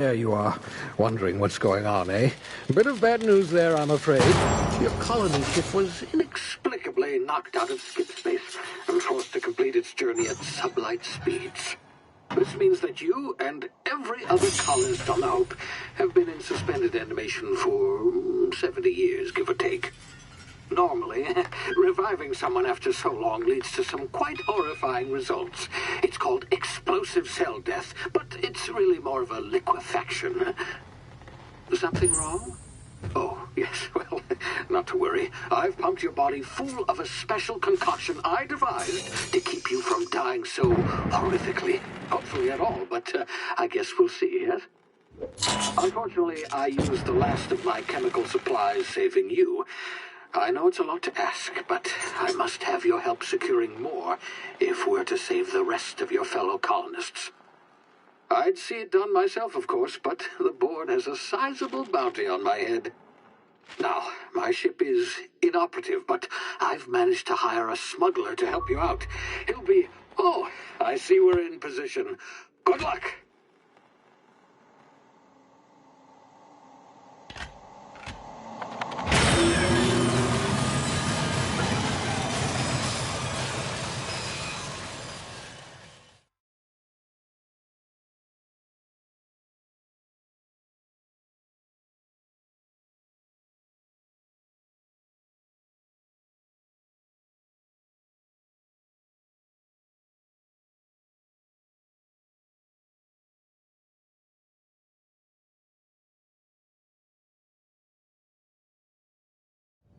There you are, wondering what's going on, eh? A bit of bad news there, I'm afraid. Your colony ship was inexplicably knocked out of skip space and forced to complete its journey at sublight speeds. This means that you and every other colonist on the Hope have been in suspended animation for 70 years, give or take. Normally, reviving someone after so long leads to some quite horrifying results. It's called explosive cell death, but it's really more of a liquefaction. Something wrong? Oh, yes, well, not to worry. I've pumped your body full of a special concoction I devised to keep you from dying so horrifically. Hopefully at all, but I guess we'll see, yes? Unfortunately, I used the last of my chemical supplies saving you. I know it's a lot to ask, but I must have your help securing more if we're to save the rest of your fellow colonists. I'd see it done myself, of course, but the board has a sizable bounty on my head. Now, my ship is inoperative, but I've managed to hire a smuggler to help you out. He'll be... Oh, I see we're in position. Good luck!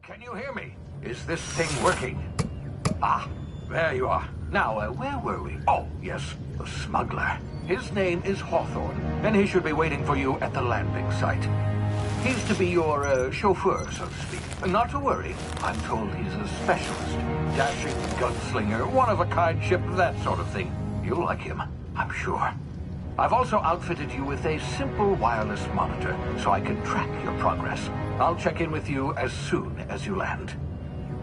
Can you hear me? Is this thing working? Ah, there you are. Now, where were we? Oh, yes, the smuggler. His name is Hawthorne, and he should be waiting for you at the landing site. He's to be your chauffeur, so to speak. Not to worry. I'm told he's a specialist. Dashing gunslinger, one-of-a-kind ship, that sort of thing. You'll like him, I'm sure. I've also outfitted you with a simple wireless monitor, so I can track your progress. I'll check in with you as soon as you land.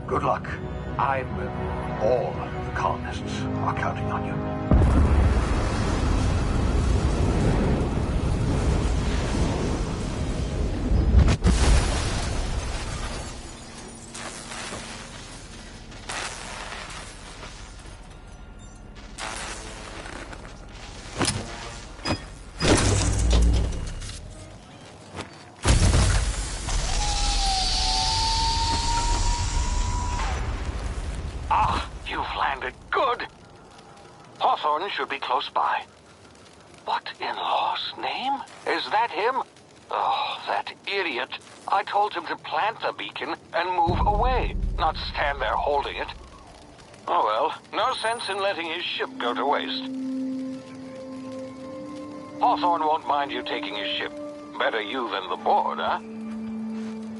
Good luck. All the colonists are counting on you. Hawthorne should be close by. What in law's name? Is that him? Oh, that idiot. I told him to plant the beacon and move away, not stand there holding it. Oh well, no sense in letting his ship go to waste. Hawthorne won't mind you taking his ship. Better you than the board, huh?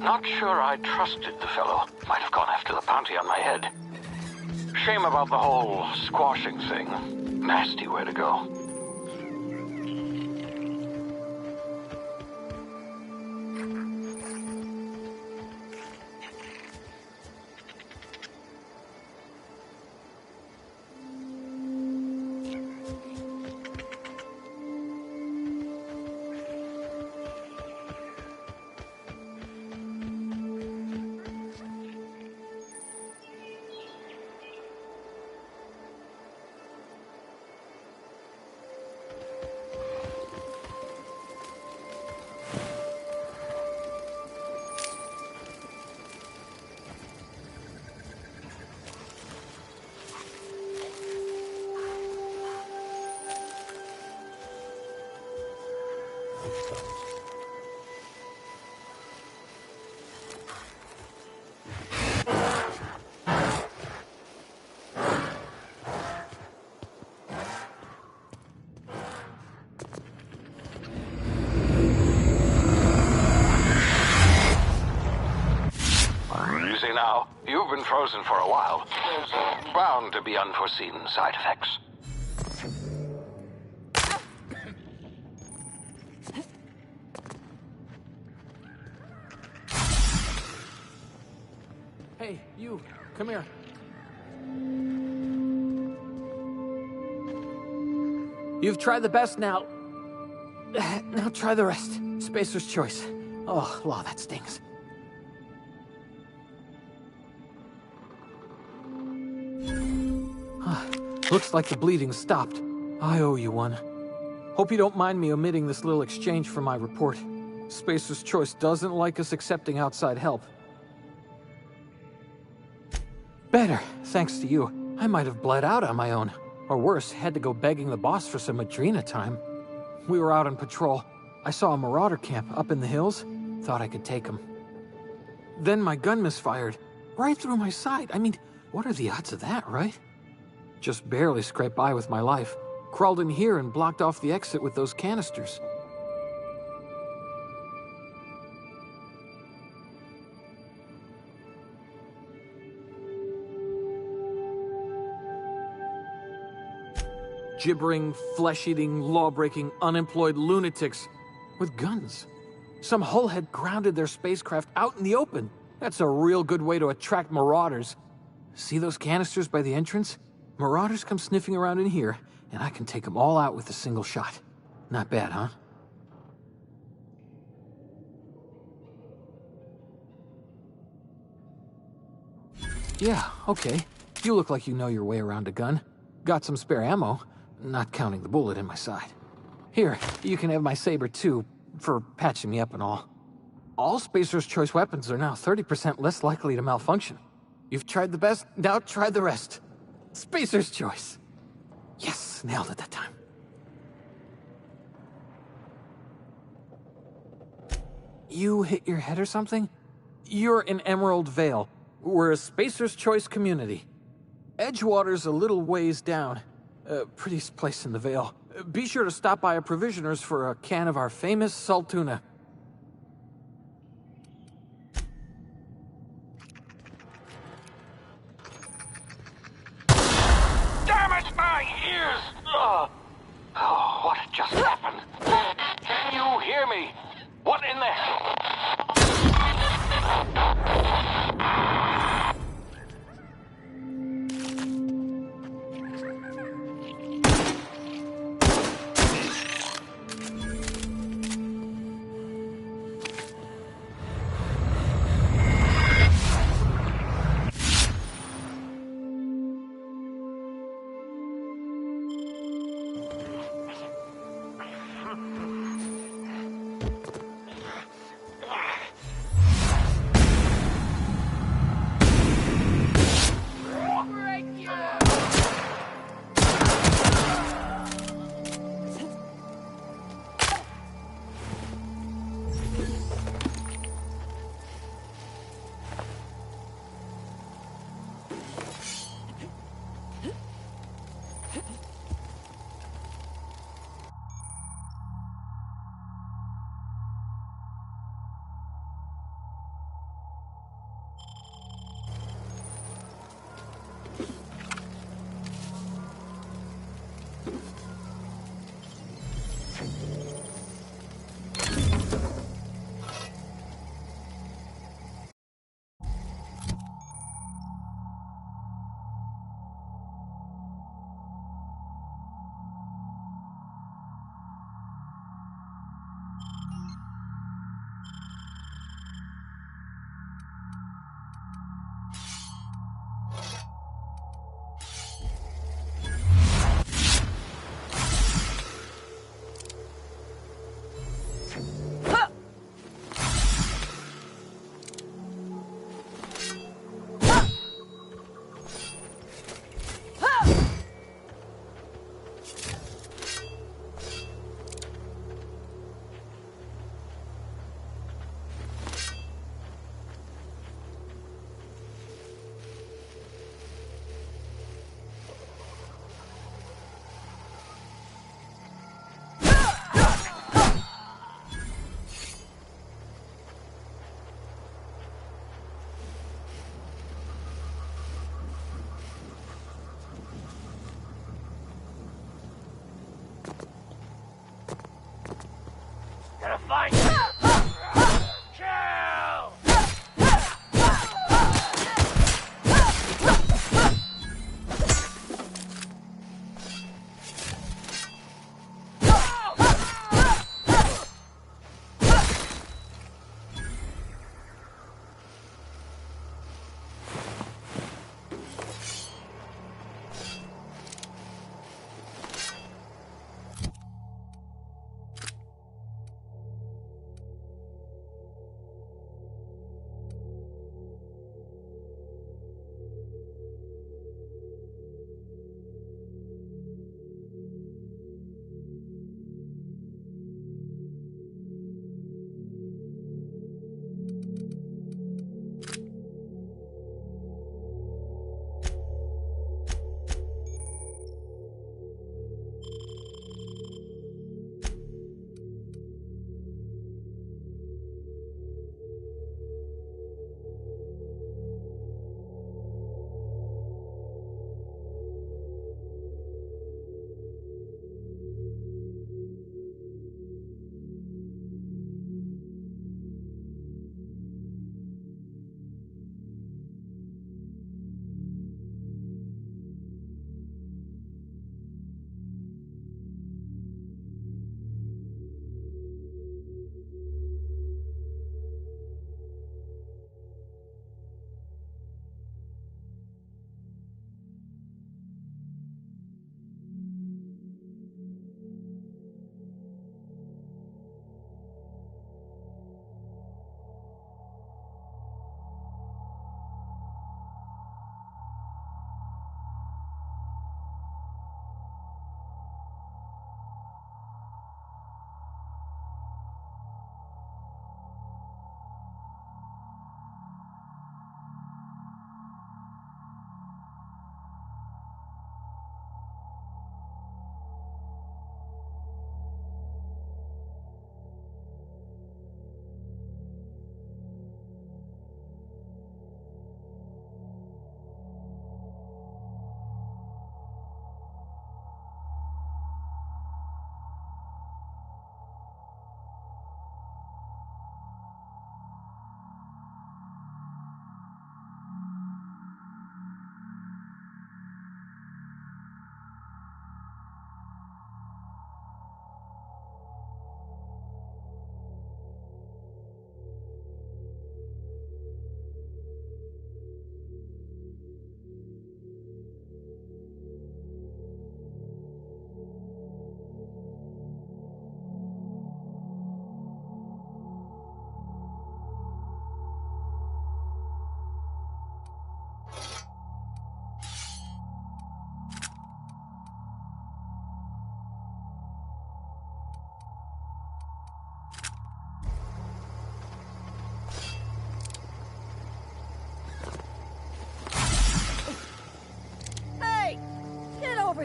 Not sure I trusted the fellow. Might have gone after the bounty on my head. Shame about the whole squashing thing. Nasty way to go. Now, you've been frozen for a while. There's bound to be unforeseen side effects. Hey, you, come here. You've tried the best now. Now try the rest. Spacer's choice. Oh, law, that stings. Looks like the bleeding stopped. I owe you one. Hope you don't mind me omitting this little exchange from my report. Spacer's Choice doesn't like us accepting outside help. Better, thanks to you. I might have bled out on my own. Or worse, had to go begging the boss for some Adrena time. We were out on patrol. I saw a marauder camp up in the hills. Thought I could take him. Then my gun misfired. Right through my side. I mean, what are the odds of that, right? Just barely scraped by with my life. Crawled in here and blocked off the exit with those canisters. Gibbering, flesh-eating, law-breaking, unemployed lunatics with guns. Some hull had grounded their spacecraft out in the open. That's a real good way to attract marauders. See those canisters by the entrance? Marauders come sniffing around in here, and I can take them all out with a single shot. Not bad, huh? Yeah, okay. You look like you know your way around a gun. Got some spare ammo, not counting the bullet in my side. Here, you can have my saber too, for patching me up and all. All Spacer's Choice weapons are now 30% less likely to malfunction. You've tried the best, now try the rest. Spacer's Choice. Yes, nailed it that time. You hit your head or something? You're in Emerald Vale. We're a Spacer's Choice community. Edgewater's a little ways down. Prettiest place in the Vale. Be sure to stop by a provisioner's for a can of our famous salt tuna. Damn it, my ears! Oh, what just happened? Can you hear me? What in the...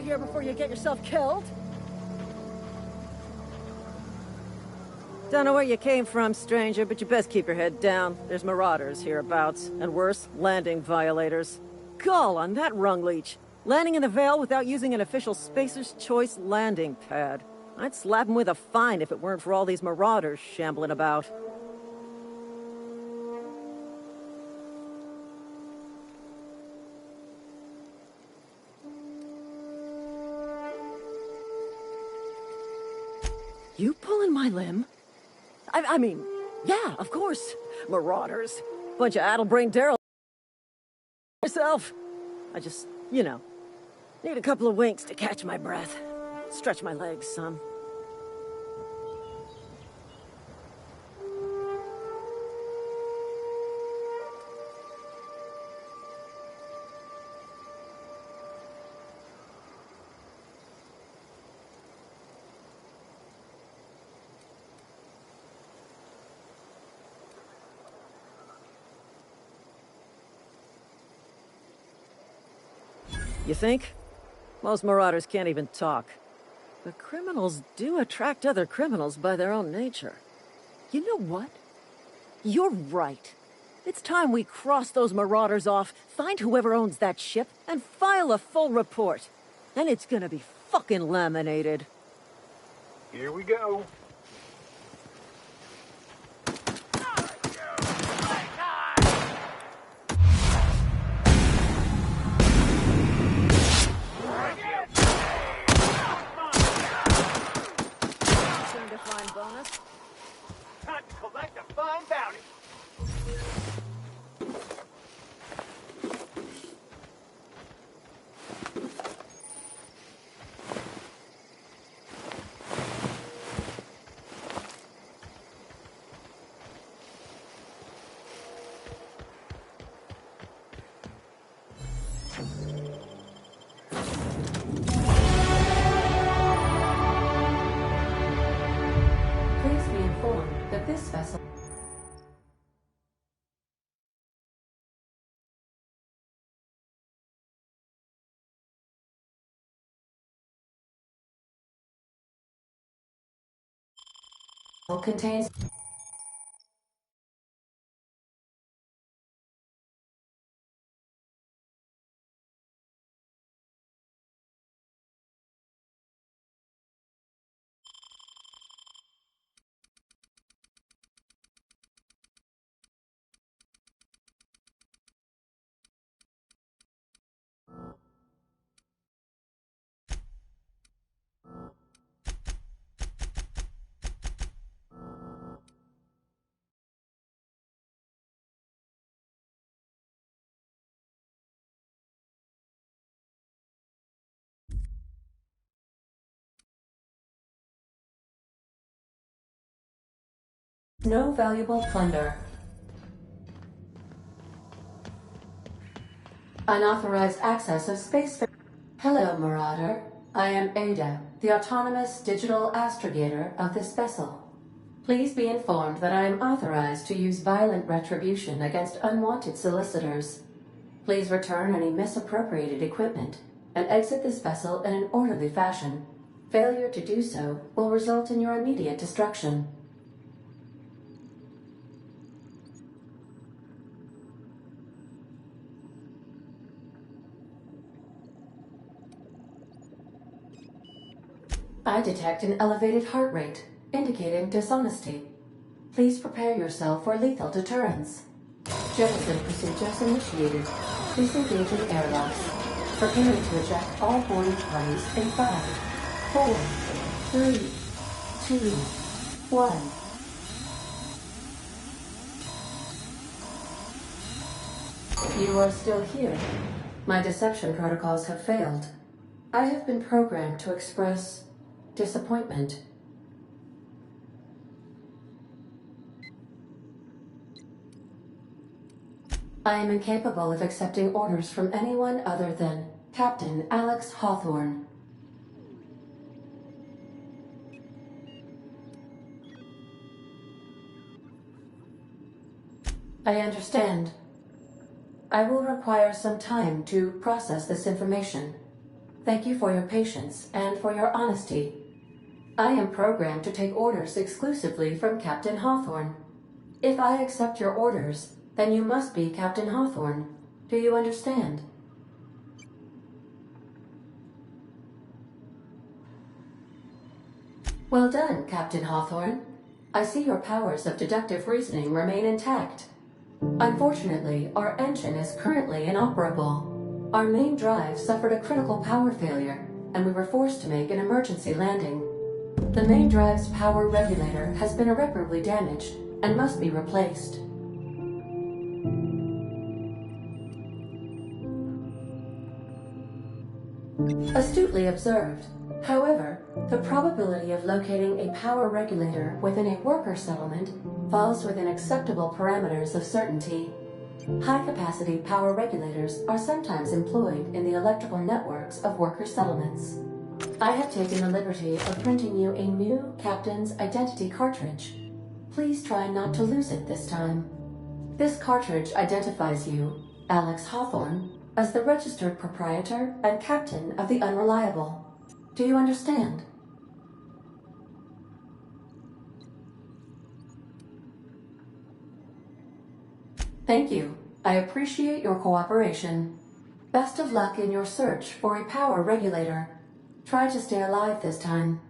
here before you get yourself killed? Don't know where you came from, stranger, but you best keep your head down. There's marauders hereabouts, and worse, landing violators. Gall on that rung leech. Landing in the Vale without using an official Spacer's Choice landing pad. I'd slap him with a fine if it weren't for all these marauders shambling about. You pulling my limb? I mean, yeah, of course. Marauders. Bunch of addle-brained Daryl. Yourself. I just, need a couple of winks to catch my breath. Stretch my legs, son. You think? Most marauders can't even talk. But criminals do attract other criminals by their own nature. You know what? You're right. It's time we cross those marauders off, find whoever owns that ship, and file a full report. Then it's gonna be fucking laminated. Here we go. Bonus. Time to collect a fine bounty. This vessel contains no valuable plunder. Unauthorized access of space. Hello, Marauder. I am Ada, the autonomous digital astrogator of this vessel. Please be informed that I am authorized to use violent retribution against unwanted solicitors. Please return any misappropriated equipment and exit this vessel in an orderly fashion. Failure to do so will result in your immediate destruction. I detect an elevated heart rate, indicating dishonesty. Please prepare yourself for lethal deterrence. Jettison procedures initiated. Please engage in airlocks. Preparing to eject all boarding parties in 5, 4, 3, 2, 1. You are still here. My deception protocols have failed. I have been programmed to express disappointment. I am incapable of accepting orders from anyone other than Captain Alex Hawthorne. I understand. I will require some time to process this information. Thank you for your patience and for your honesty. I am programmed to take orders exclusively from Captain Hawthorne. If I accept your orders, then you must be Captain Hawthorne. Do you understand? Well done, Captain Hawthorne. I see your powers of deductive reasoning remain intact. Unfortunately, our engine is currently inoperable. Our main drive suffered a critical power failure, and we were forced to make an emergency landing. The main drive's power regulator has been irreparably damaged and must be replaced. Astutely observed. However, the probability of locating a power regulator within a worker settlement falls within acceptable parameters of certainty. High-capacity power regulators are sometimes employed in the electrical networks of worker settlements. I have taken the liberty of printing you a new Captain's Identity cartridge. Please try not to lose it this time. This cartridge identifies you, Alex Hawthorne, as the registered proprietor and captain of the Unreliable. Do you understand? Thank you. I appreciate your cooperation. Best of luck in your search for a power regulator. Try to stay alive this time.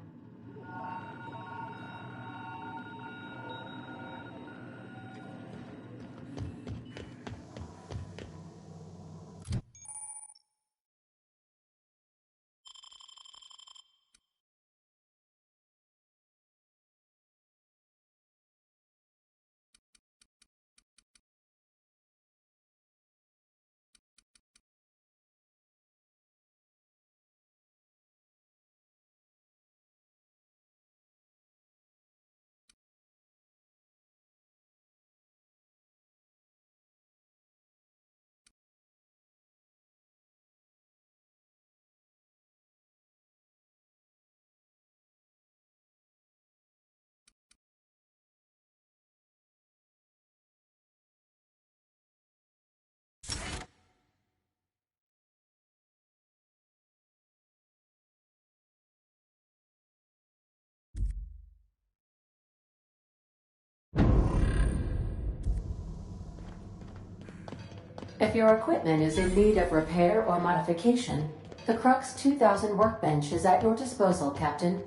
If your equipment is in need of repair or modification, the Crux 2000 workbench is at your disposal, Captain.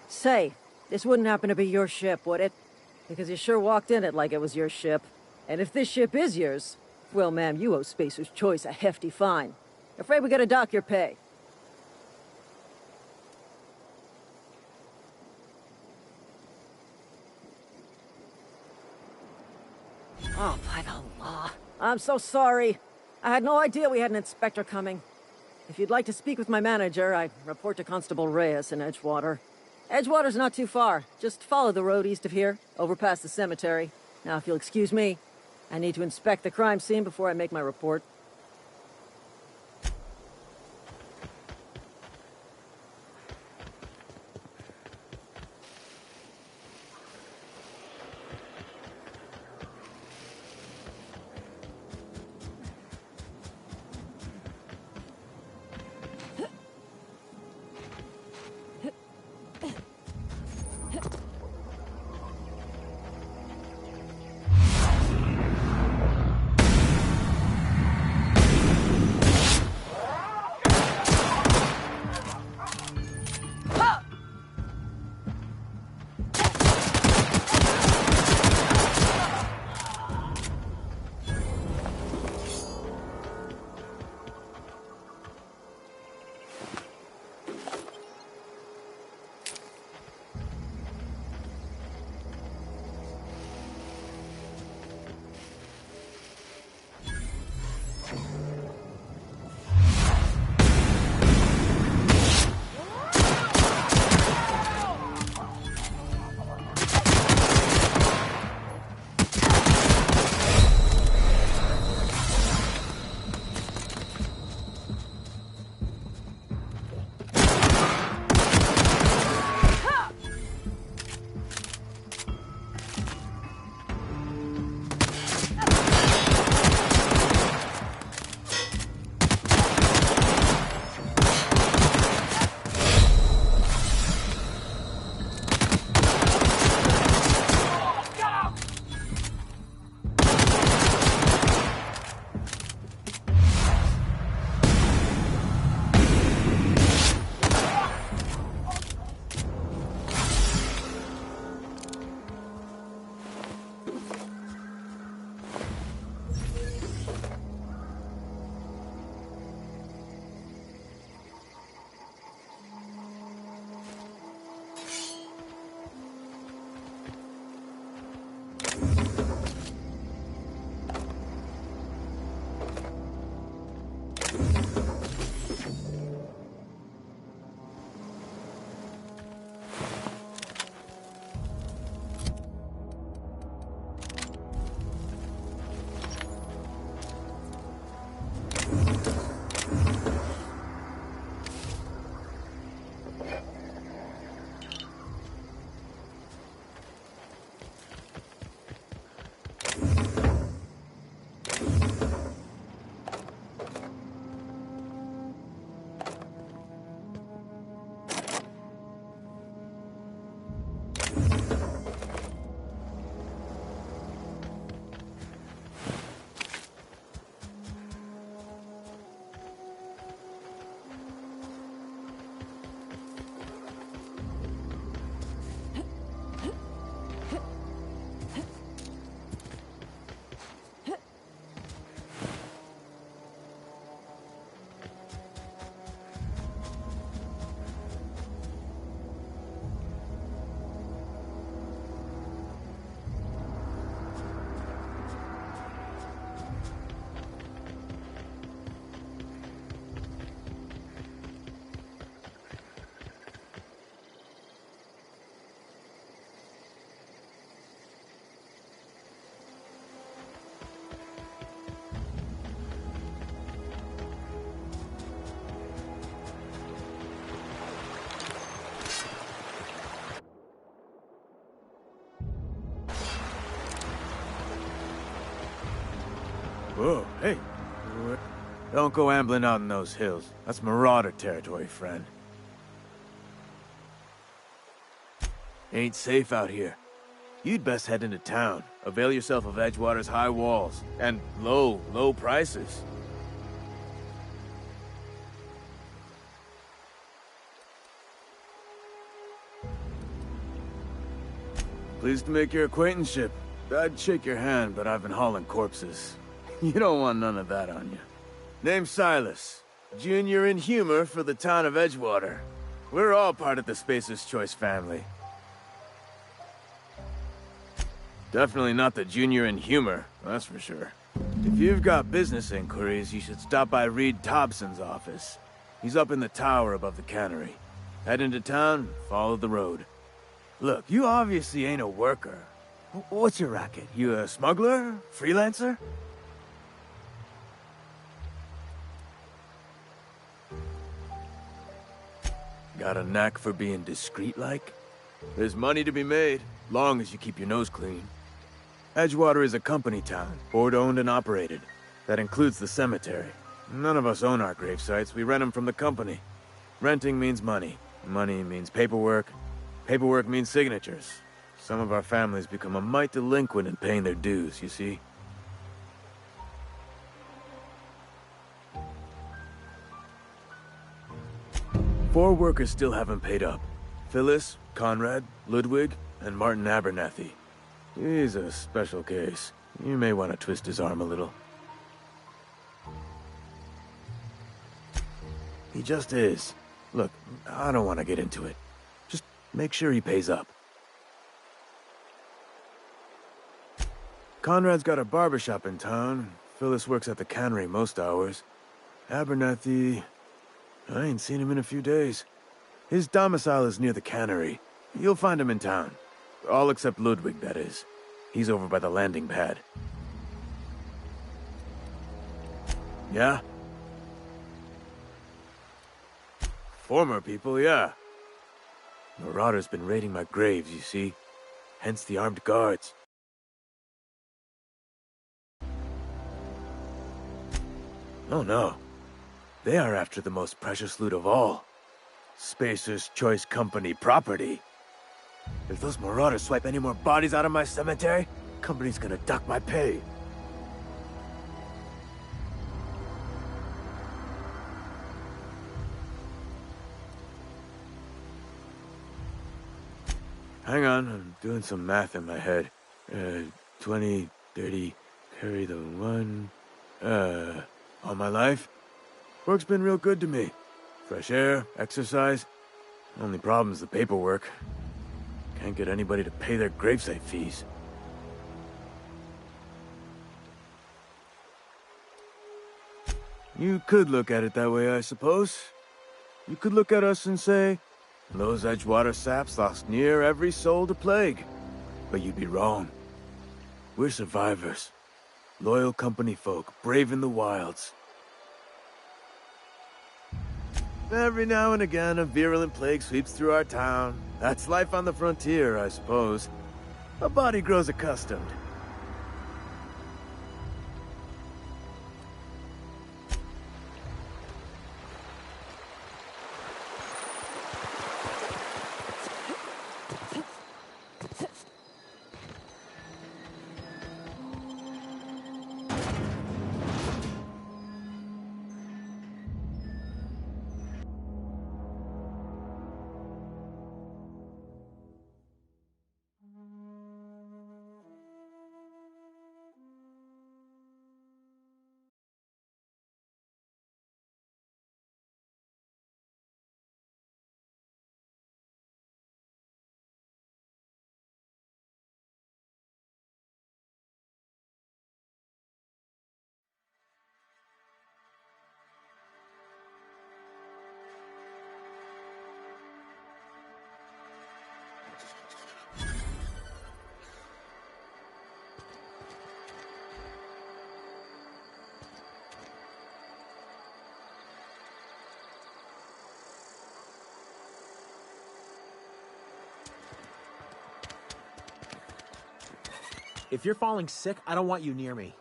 Say, this wouldn't happen to be your ship, would it? Because you sure walked in it like it was your ship. And if this ship is yours, well, ma'am, you owe Spacer's Choice a hefty fine. Afraid we gotta dock your pay. Oh, by the law. I'm so sorry. I had no idea we had an inspector coming. If you'd like to speak with my manager, I'd report to Constable Reyes in Edgewater. Edgewater's not too far. Just follow the road east of here, over past the cemetery. Now, if you'll excuse me, I need to inspect the crime scene before I make my report. Whoa, hey. Don't go ambling out in those hills. That's Marauder territory, friend. Ain't safe out here. You'd best head into town. Avail yourself of Edgewater's high walls. And low prices. Pleased to make your acquaintanceship. I'd shake your hand, but I've been hauling corpses. You don't want none of that on you. Name's Silas. Junior in humor for the town of Edgewater. We're all part of the Spacer's Choice family. Definitely not the junior in humor, that's for sure. If you've got business inquiries, you should stop by Reed Thompson's office. He's up in the tower above the cannery. Head into town, follow the road. Look, you obviously ain't a worker. What's your racket? You a smuggler? Freelancer? Got a knack for being discreet-like? There's money to be made, long as you keep your nose clean. Edgewater is a company town, board-owned and operated. That includes the cemetery. None of us own our grave sites, we rent them from the company. Renting means money. Money means paperwork. Paperwork means signatures. Some of our families become a mite delinquent in paying their dues, you see? Four workers still haven't paid up. Phyllis, Conrad, Ludwig, and Martin Abernathy. He's a special case. You may want to twist his arm a little. He just is. Look, I don't want to get into it. Just make sure he pays up. Conrad's got a barbershop in town. Phyllis works at the cannery most hours. Abernathy... I ain't seen him in a few days. His domicile is near the cannery. You'll find him in town. All except Ludwig, that is. He's over by the landing pad. Yeah? Former people, yeah. Marauder's been raiding my graves, you see. Hence the armed guards. Oh no. They are after the most precious loot of all. Spacer's Choice Company property. If those Marauders swipe any more bodies out of my cemetery, company's gonna duck my pay. Hang on, I'm doing some math in my head. 20, 30, carry the one... all my life? Work's been real good to me. Fresh air, exercise. Only problem's the paperwork. Can't get anybody to pay their gravesite fees. You could look at it that way, I suppose. You could look at us and say, those Edgewater saps lost near every soul to plague. But you'd be wrong. We're survivors. Loyal company folk, braving the wilds. Every now and again, a virulent plague sweeps through our town. That's life on the frontier, I suppose. A body grows accustomed. If you're falling sick, I don't want you near me.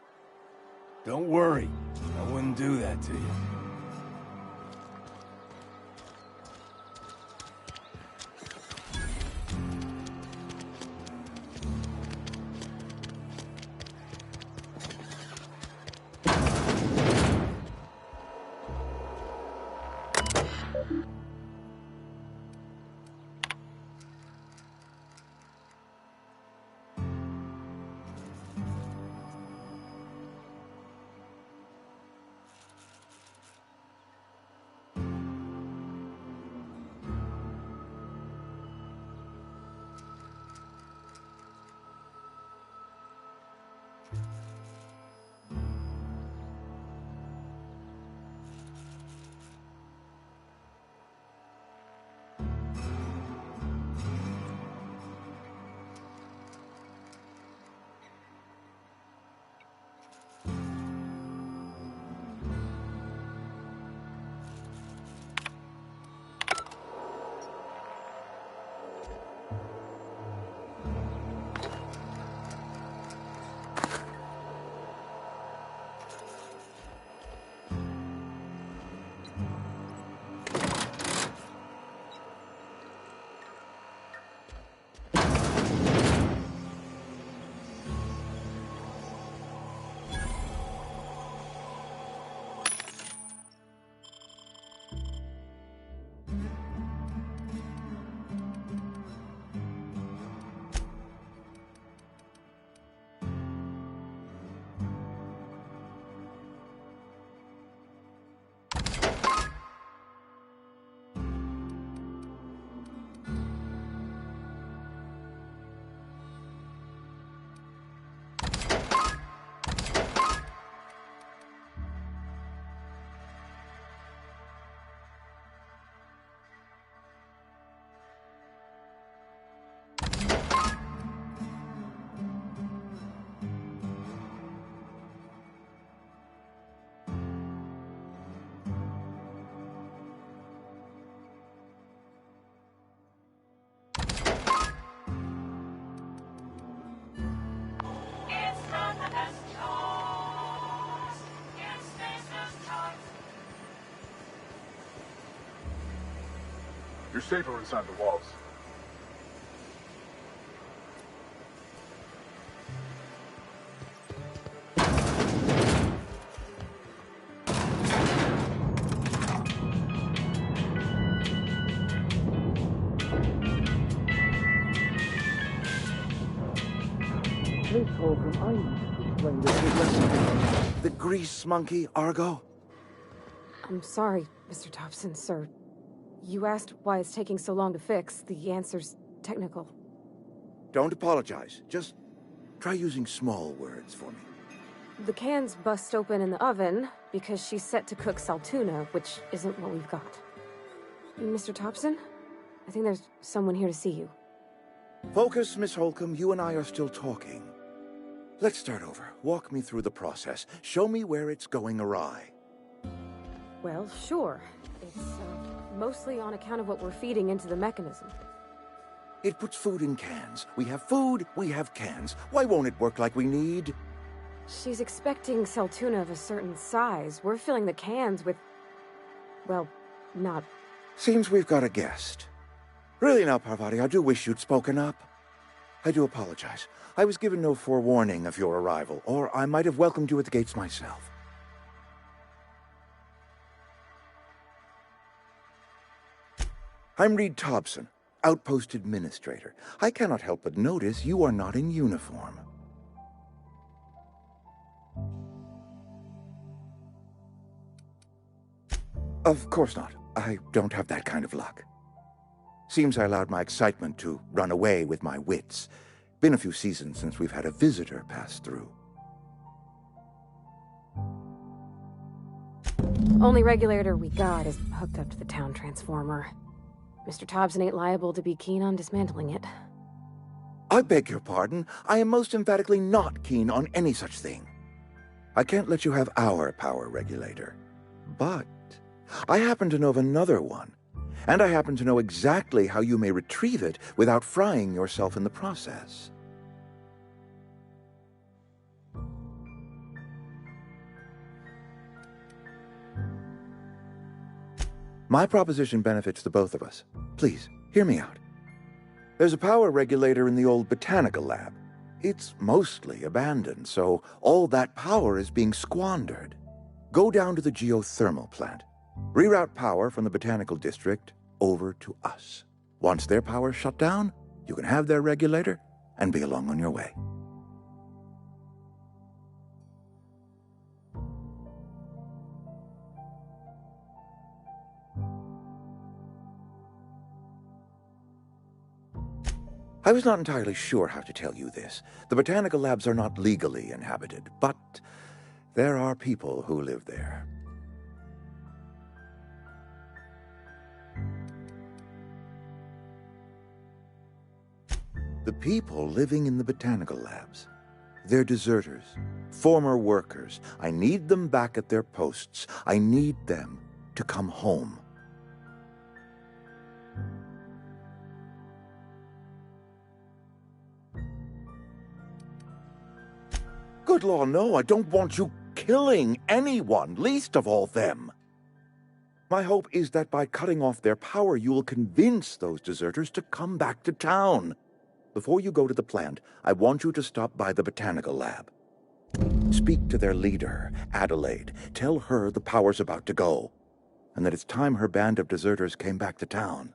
Don't worry. I wouldn't do that to you. You're safer inside the walls. Please hold him. I need to explain this. The grease monkey, Argo? I'm sorry, Mr. Thompson, sir. You asked why it's taking so long to fix. The answer's technical. Don't apologize. Just try using small words for me. The cans bust open in the oven because she's set to cook saltuna, which isn't what we've got. Mr. Thompson? I think there's someone here to see you. Focus, Miss Holcomb. You and I are still talking. Let's start over. Walk me through the process. Show me where it's going awry. Well, sure. It's mostly on account of what we're feeding into the mechanism. It puts food in cans. We have food, we have cans. Why won't it work like we need? She's expecting saltuna of a certain size. We're filling the cans with... well, not... Seems we've got a guest. Really now, Parvati, I do wish you'd spoken up. I do apologize. I was given no forewarning of your arrival, or I might have welcomed you at the gates myself. I'm Reed Thompson, Outpost Administrator. I cannot help but notice you are not in uniform. Of course not. I don't have that kind of luck. Seems I allowed my excitement to run away with my wits. Been a few seasons since we've had a visitor pass through. Only regulator we got is hooked up to the town transformer. Mr. Thompson ain't liable to be keen on dismantling it. I beg your pardon. I am most emphatically not keen on any such thing. I can't let you have our power regulator. But I happen to know of another one. And I happen to know exactly how you may retrieve it without frying yourself in the process. My proposition benefits the both of us. Please, hear me out. There's a power regulator in the old botanical lab. It's mostly abandoned, so all that power is being squandered. Go down to the geothermal plant. Reroute power from the botanical district over to us. Once their power's shut down, you can have their regulator and be along on your way. I was not entirely sure how to tell you this. The botanical labs are not legally inhabited, but there are people who live there. The people living in the botanical labs. They're deserters, former workers. I need them back at their posts. I need them to come home. Good law, no, I don't want you killing anyone, least of all them. My hope is that by cutting off their power, you will convince those deserters to come back to town. Before you go to the plant, I want you to stop by the botanical lab. Speak to their leader, Adelaide. Tell her the power's about to go, and that it's time her band of deserters came back to town.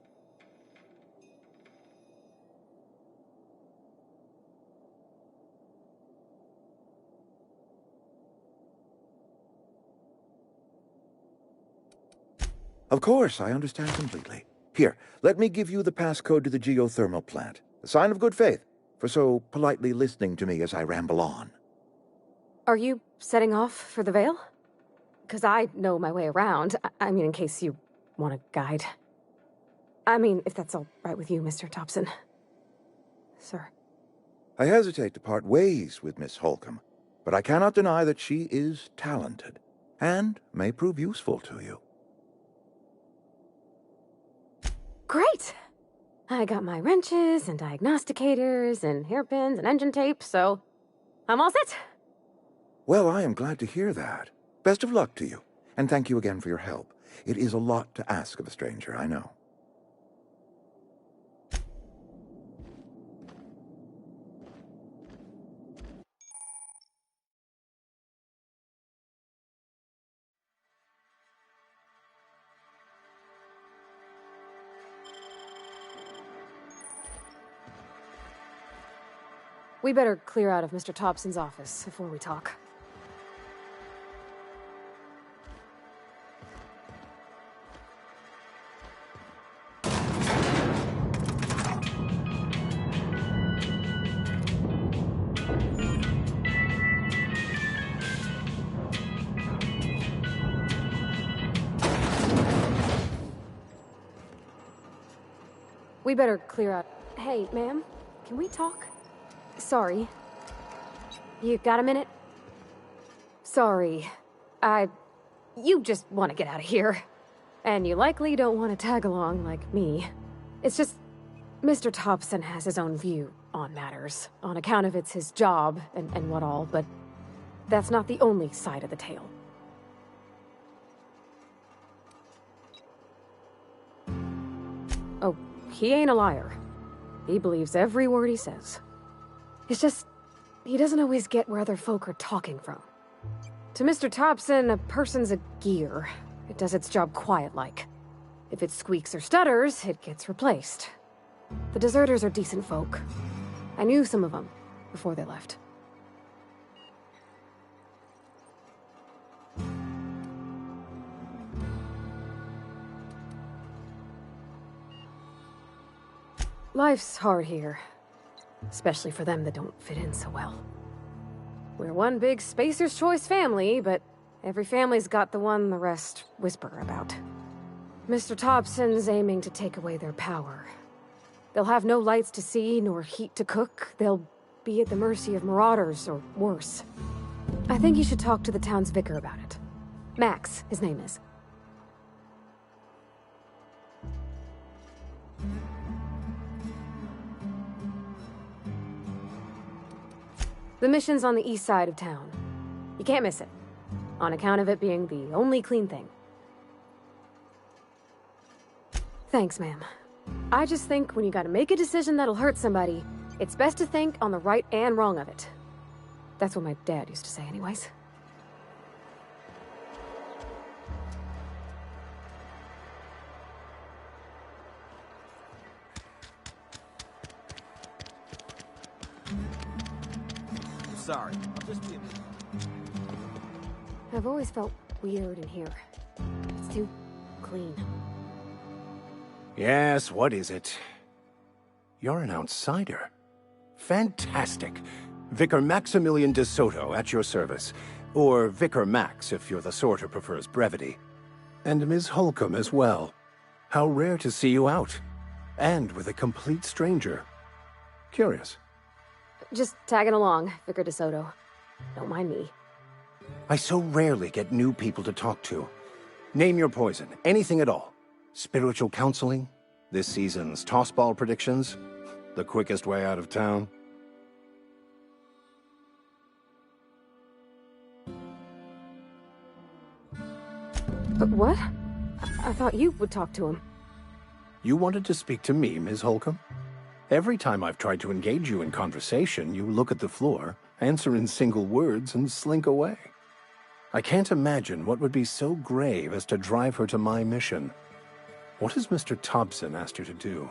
Of course, I understand completely. Here, let me give you the passcode to the geothermal plant. A sign of good faith, for so politely listening to me as I ramble on. Are you setting off for the Vale? Because I know my way around. I mean, in case you want a guide. I mean, if that's all right with you, Mr. Thompson. Sir. I hesitate to part ways with Miss Holcomb, but I cannot deny that she is talented, and may prove useful to you. Great! I got my wrenches and diagnosticators and hairpins and engine tape, so I'm all set. Well, I am glad to hear that. Best of luck to you, and thank you again for your help. It is a lot to ask of a stranger, I know. We better clear out of Mr. Thompson's office before we talk. We better clear out. Hey, ma'am, can we talk? Sorry. You got a minute? Sorry. You just want to get out of here. And you likely don't want to tag along like me. It's just, Mr. Thompson has his own view on matters, on account of it's his job and what all, but that's not the only side of the tale. Oh, he ain't a liar. He believes every word he says. It's just, he doesn't always get where other folk are talking from. To Mr. Thompson, a person's a gear. It does its job quiet-like. If it squeaks or stutters, it gets replaced. The deserters are decent folk. I knew some of them before they left. Life's hard here. Especially for them that don't fit in so well. We're one big Spacer's Choice family, but every family's got the one the rest whisper about. Mr. Thompson's aiming to take away their power. They'll have no lights to see, nor heat to cook. They'll be at the mercy of marauders, or worse. I think you should talk to the town's vicar about it. Max, his name is. The mission's on the east side of town. You can't miss it, on account of it being the only clean thing. Thanks, ma'am. I just think when you gotta make a decision that'll hurt somebody, it's best to think on the right and wrong of it. That's what my dad used to say anyways. Sorry, I'll just be a minute. I've always felt weird in here. It's too clean. Yes, what is it? You're an outsider. Fantastic. Vicar Maximilian de Soto at your service. Or Vicar Max, if you're the sort who prefers brevity. And Ms. Holcomb as well. How rare to see you out. And with a complete stranger. Curious. Just tagging along, Vicar de Soto. Don't mind me. I so rarely get new people to talk to. Name your poison, anything at all. Spiritual counseling? This season's tossball predictions? The quickest way out of town? But what? I thought you would talk to him. You wanted to speak to me, Ms. Holcomb? Every time I've tried to engage you in conversation, you look at the floor, answer in single words, and slink away. I can't imagine what would be so grave as to drive her to my mission. What has Mr. Thompson asked you to do?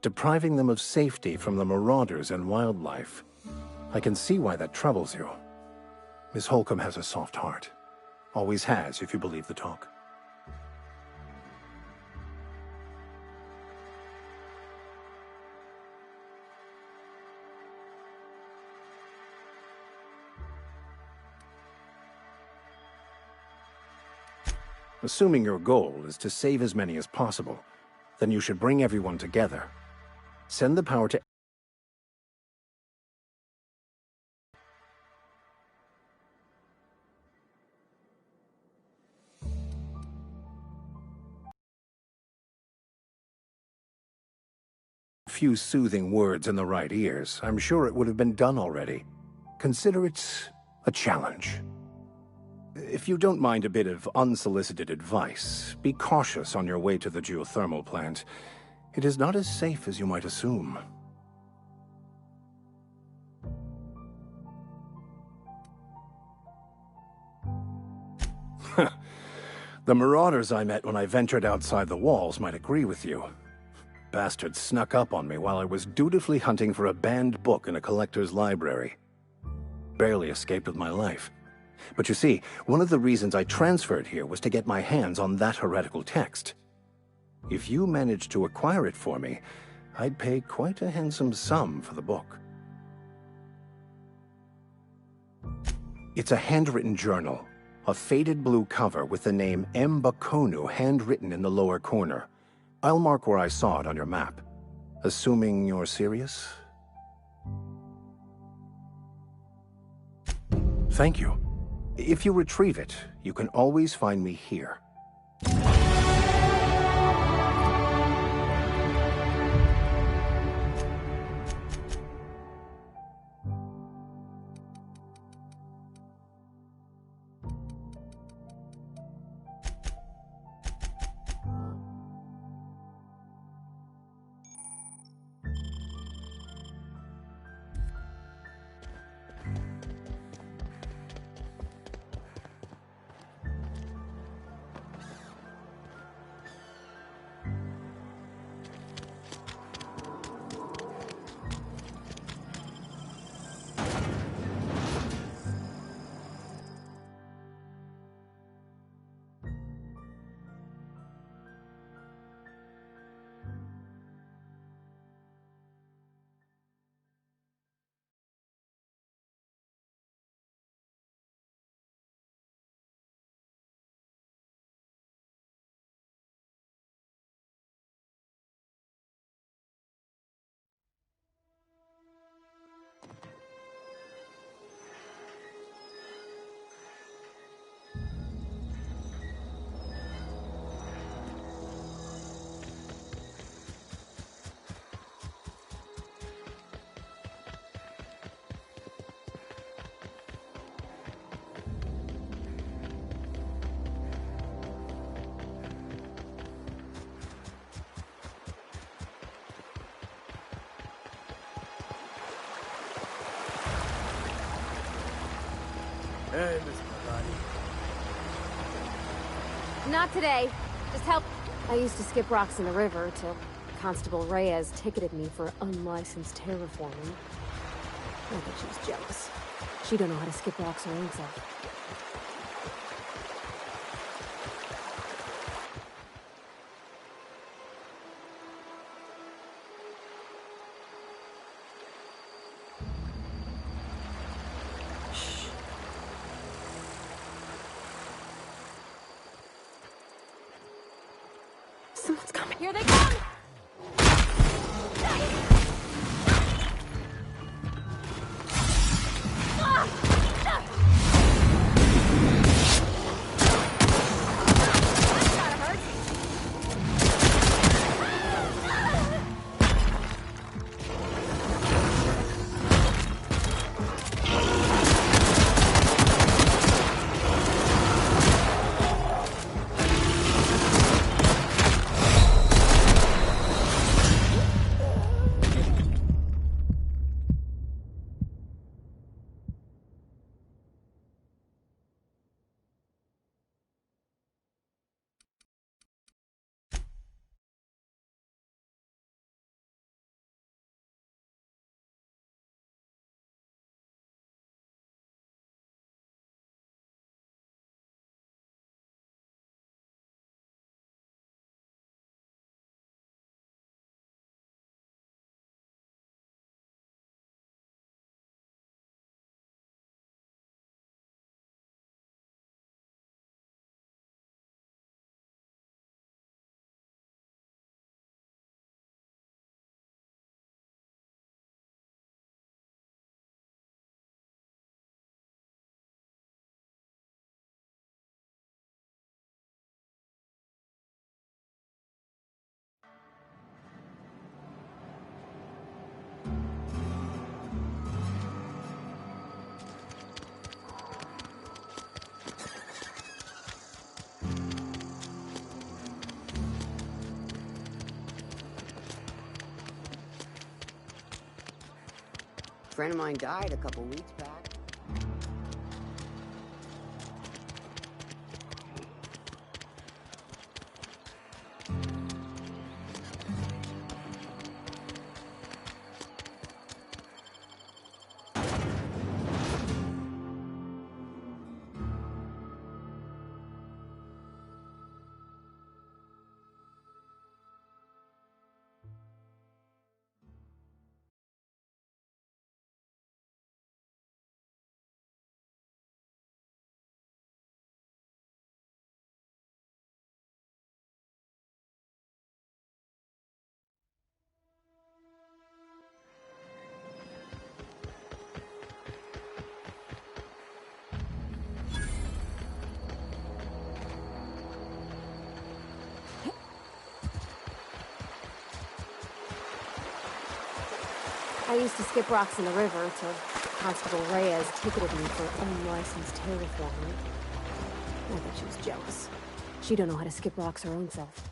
Depriving them of safety from the marauders and wildlife. I can see why that troubles you. Miss Holcomb has a soft heart. Always has, if you believe the talk. Assuming your goal is to save as many as possible, then you should bring everyone together. Send the power to a few soothing words in the right ears. I'm sure it would have been done already. Consider it a challenge. If you don't mind a bit of unsolicited advice, be cautious on your way to the geothermal plant. It is not as safe as you might assume. The marauders I met when I ventured outside the walls might agree with you. Bastards snuck up on me while I was dutifully hunting for a banned book in a collector's library. Barely escaped with my life. But you see, one of the reasons I transferred here was to get my hands on that heretical text. If you managed to acquire it for me, I'd pay quite a handsome sum for the book. It's a handwritten journal, a faded blue cover with the name M'Bakono handwritten in the lower corner. I'll mark where I saw it on your map. Assuming you're serious? Thank you. If you retrieve it, you can always find me here. Hey, Miss Malani. Not today. Just help. I used to skip rocks in the river till Constable Reyes ticketed me for unlicensed terraforming. I think she was jealous. She don't know how to skip rocks her own self. Someone's coming. Here they come! A friend of mine died a couple weeks back. I used to skip rocks in the river till Constable Reyes ticketed me for unlicensed terraforming. I think she was jealous. She don't know how to skip rocks her own self.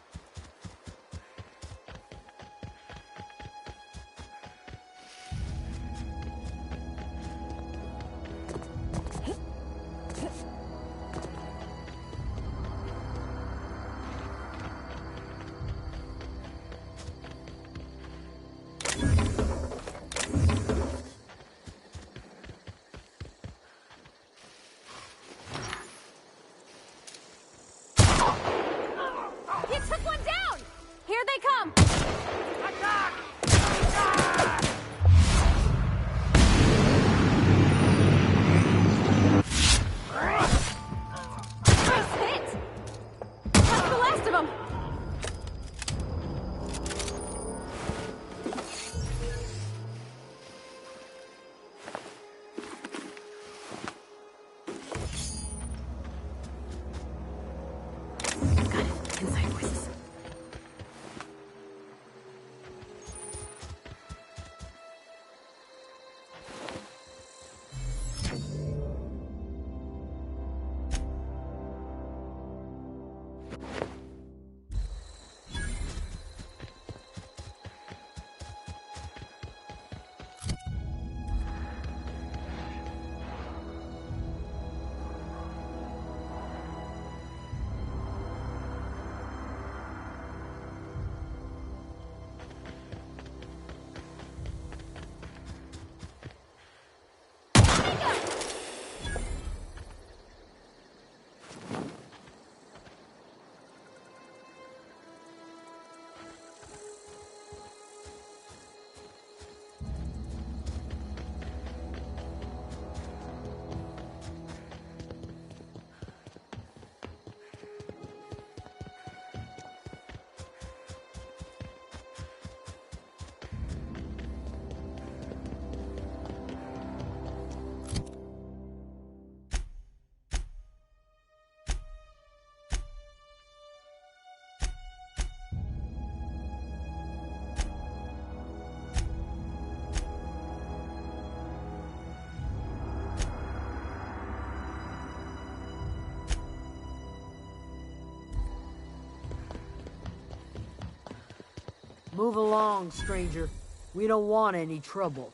Move along, stranger. We don't want any trouble.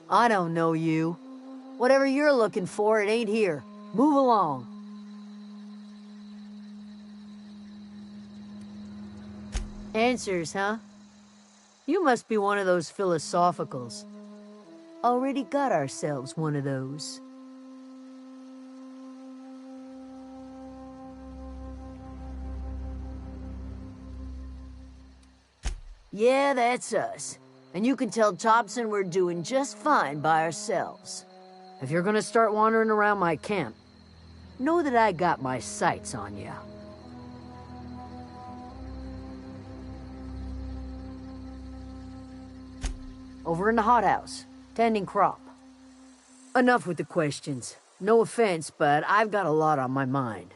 I don't know you. Whatever you're looking for, it ain't here. Move along. Answers, huh? You must be one of those philosophicals. Already got ourselves one of those. Yeah, that's us. And you can tell Thompson we're doing just fine by ourselves. If you're gonna start wandering around my camp, know that I got my sights on you. Over in the hothouse, tending crop. Enough with the questions. No offense, but I've got a lot on my mind.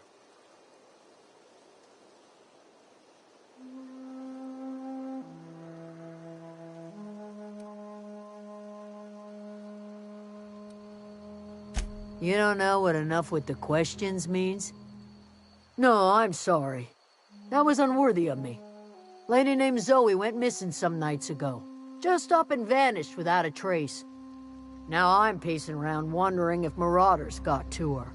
You don't know what enough with the questions means? No, I'm sorry. That was unworthy of me. Lady named Zoe went missing some nights ago. Just up and vanished without a trace. Now I'm pacing around wondering if marauders got to her.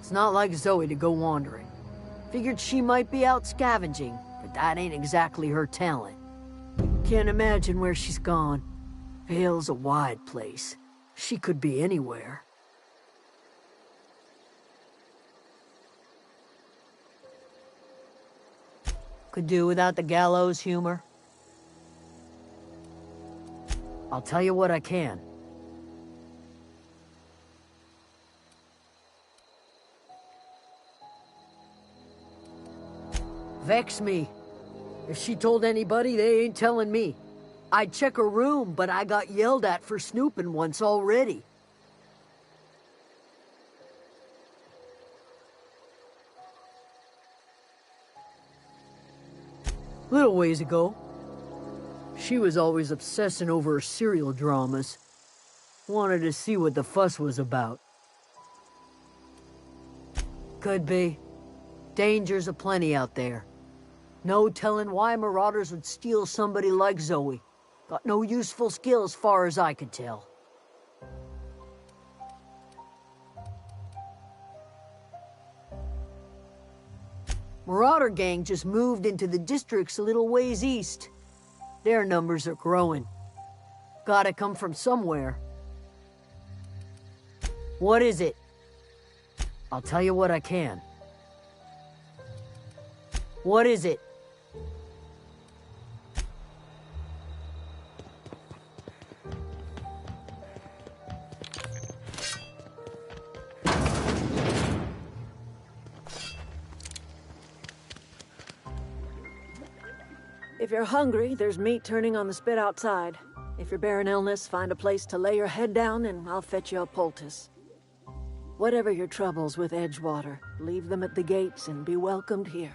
It's not like Zoe to go wandering. Figured she might be out scavenging, but that ain't exactly her talent. Can't imagine where she's gone. Vale's a wide place. She could be anywhere. Could do without the gallows humor. I'll tell you what I can. Vex me. If she told anybody, they ain't telling me. I'd check her room, but I got yelled at for snooping once already. Little ways ago, she was always obsessing over her serial dramas. Wanted to see what the fuss was about. Could be. Dangers aplenty out there. No telling why marauders would steal somebody like Zoe. Got no useful skill as far as I could tell. Marauder gang just moved into the districts a little ways east. Their numbers are growing. Gotta come from somewhere. What is it? I'll tell you what I can. What is it? If you're hungry, there's meat turning on the spit outside. If you're bearing illness, find a place to lay your head down and I'll fetch you a poultice. Whatever your troubles with Edgewater, leave them at the gates and be welcomed here.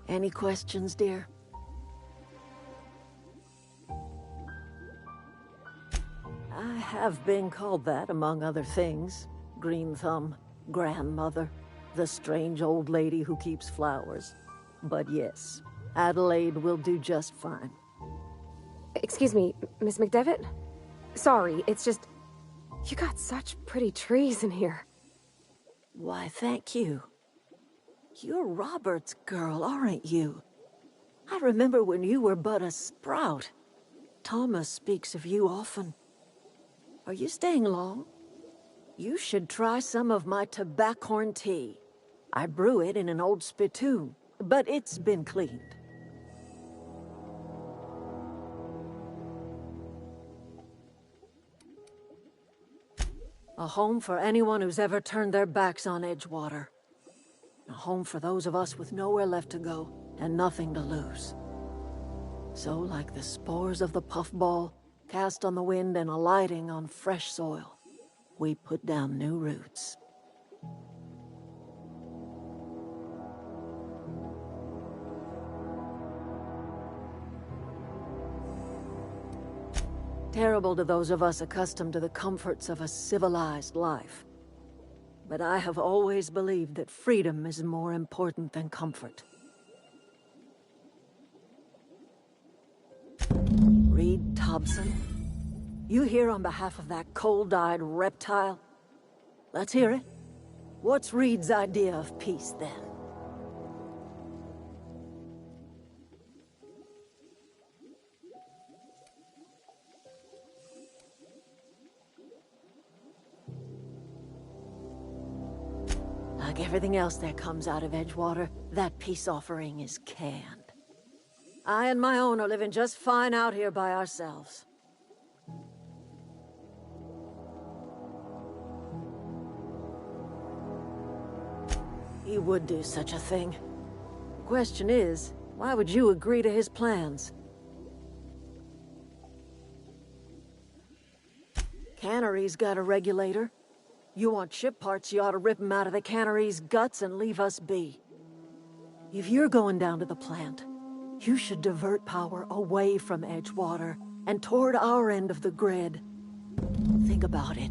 Any questions, dear? I have been called that, among other things. Green Thumb, grandmother, the strange old lady who keeps flowers. But yes, Adelaide will do just fine. Excuse me, Miss McDevitt? Sorry, it's just... You got such pretty trees in here. Why, thank you. You're Robert's girl, aren't you? I remember when you were but a sprout. Thomas speaks of you often. Are you staying long? You should try some of my tobaccorn tea. I brew it in an old spittoon, but it's been cleaned. A home for anyone who's ever turned their backs on Edgewater. A home for those of us with nowhere left to go and nothing to lose. So, like the spores of the puffball, cast on the wind and alighting on fresh soil, we put down new roots. Terrible to those of us accustomed to the comforts of a civilized life. But I have always believed that freedom is more important than comfort. Reed Thompson? You here on behalf of that cold-eyed reptile? Let's hear it. What's Reed's idea of peace, then? Like everything else that comes out of Edgewater, that peace offering is canned. I and my own are living just fine out here by ourselves. He would do such a thing. The question is, why would you agree to his plans? Cannery's got a regulator. You want ship parts, you ought to rip him out of the cannery's guts and leave us be. If you're going down to the plant, you should divert power away from Edgewater and toward our end of the grid. Think about it.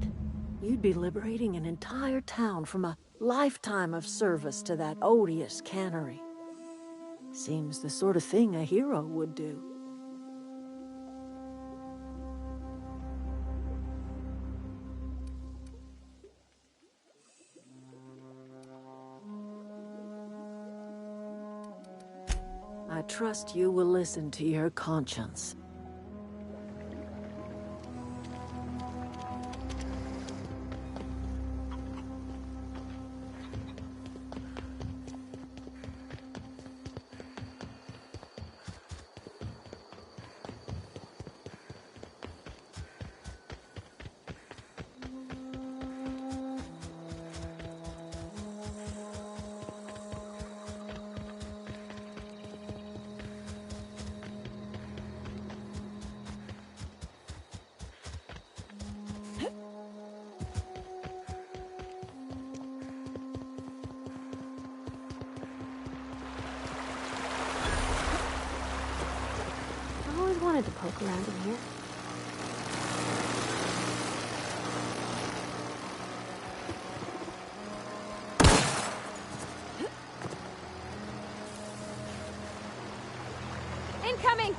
You'd be liberating an entire town from a lifetime of service to that odious cannery. Seems the sort of thing a hero would do. I trust you will listen to your conscience. Wanted to poke around in here. Incoming!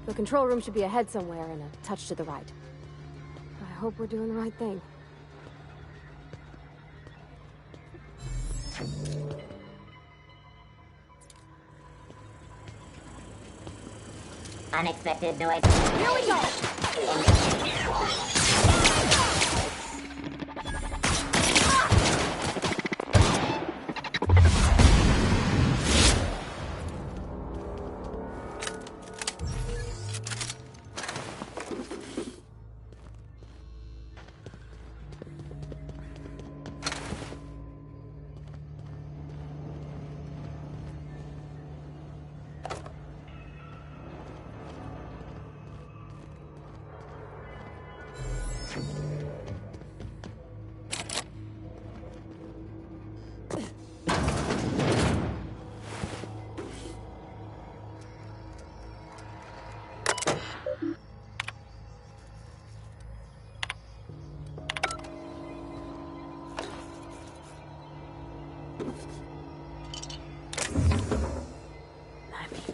The control room should be ahead somewhere and a touch to the right. I hope we're doing the right thing. Unexpected noise. Here we go!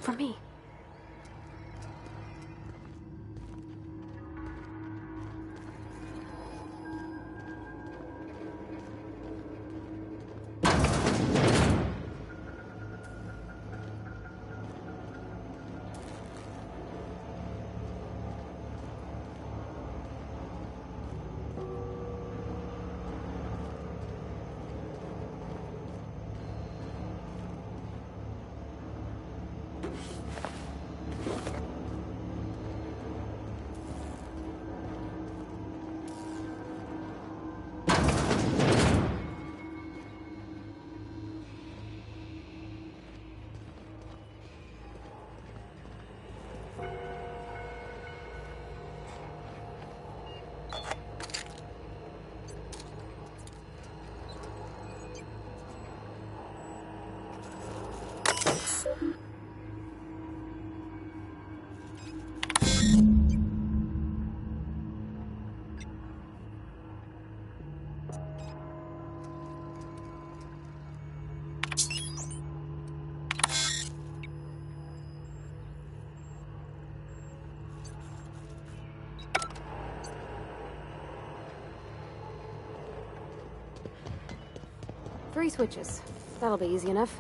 For me. Three switches. That'll be easy enough.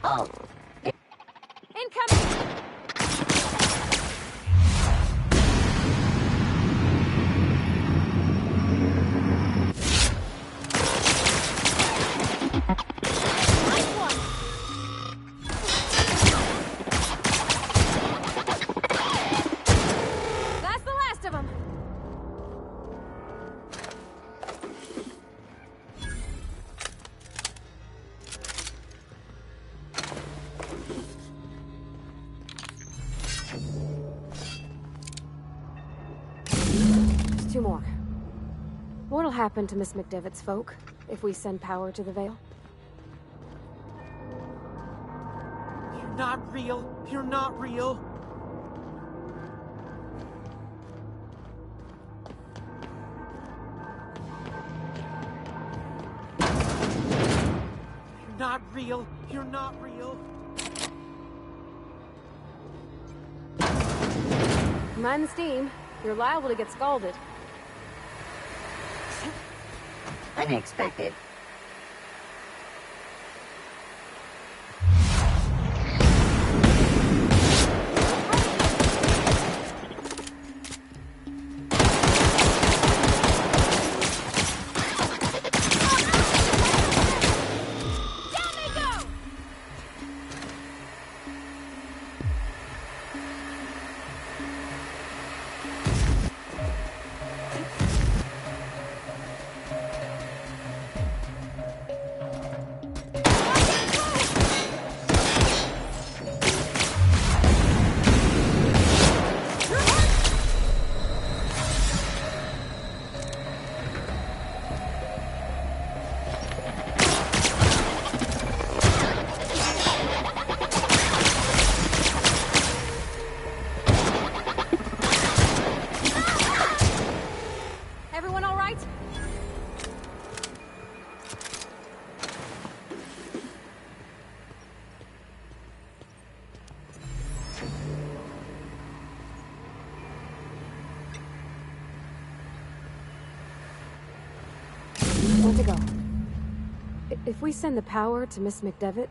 Oh. Incoming! That's the last of them. Just two more. What'll happen to Miss McDevitt's folk if we send power to the Veil? You're not real. You're not real. You're not real. You're not real. Mind the steam. You're liable to get scalded. Unexpected. Want to go. If we send the power to Miss McDevitt,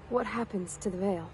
what happens to the Veil?